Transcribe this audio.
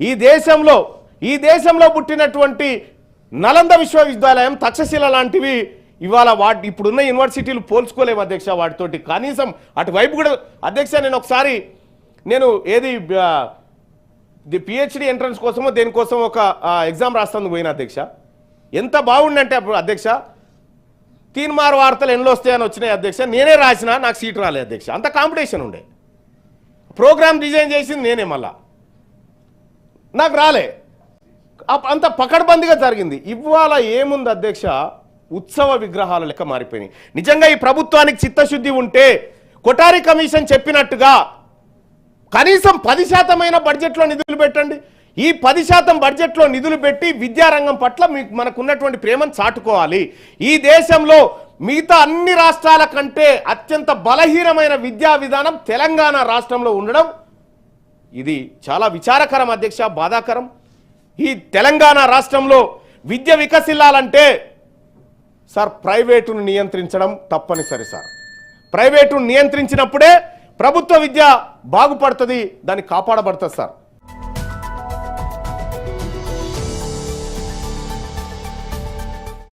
ఈ దేశంలో పుట్టినటువంటి నలంద విశ్వవిద్యాలయం, తక్షశిల లాంటివి ఇవాళ ఇప్పుడున్న యూనివర్సిటీలు పోల్చుకోలేవు అధ్యక్ష వాటితోటి. కనీసం అటువైపు కూడా అధ్యక్ష నేను ఏది పిహెచ్డి ఎంట్రన్స్ కోసమో దేనికోసం ఒక ఎగ్జామ్ రాస్తాను పోయిన అధ్యక్ష. ఎంత బాగుండంటే అప్పుడు అధ్యక్ష తీన్మార్ వార్తలు ఎన్నో వస్తాయని వచ్చినాయి అధ్యక్ష. నేనే రాసినా, నాకు సీట్ రాలేదు అధ్యక్ష. అంత కాంపిటీషన్ ఉండే. ప్రోగ్రామ్ డిజైన్ చేసింది నేనే, మళ్ళా నాకు రాలే. అంత పకడ్బందీగా జరిగింది. ఇవాళ ఏముంది అధ్యక్ష, ఉత్సవ విగ్రహాల లెక్క మారిపోయినాయి. నిజంగా ఈ ప్రభుత్వానికి చిత్తశుద్ధి ఉంటే కొఠారి కమిషన్ చెప్పినట్టుగా కనీసం 10% బడ్జెట్లో నిధులు పెట్టండి. ఈ 10% బడ్జెట్లో నిధులు పెట్టి విద్యారంగం పట్ల మనకున్నటువంటి ప్రేమను చాటుకోవాలి. ఈ దేశంలో మిగతా అన్ని రాష్ట్రాల కంటే అత్యంత బలహీనమైన విద్యా విధానం తెలంగాణ రాష్ట్రంలో ఉండడం ఇది చాలా విచారకరం అధ్యక్ష, బాధాకరం. ఈ తెలంగాణ రాష్ట్రంలో విద్య వికసిల్లాలంటే సార్ ప్రైవేటును నియంత్రించడం తప్పనిసరి సార్. ప్రైవేటును నియంత్రించినప్పుడే ప్రభుత్వ విద్య బాగుపడుతుంది, దాన్ని కాపాడబడుతుంది సార్.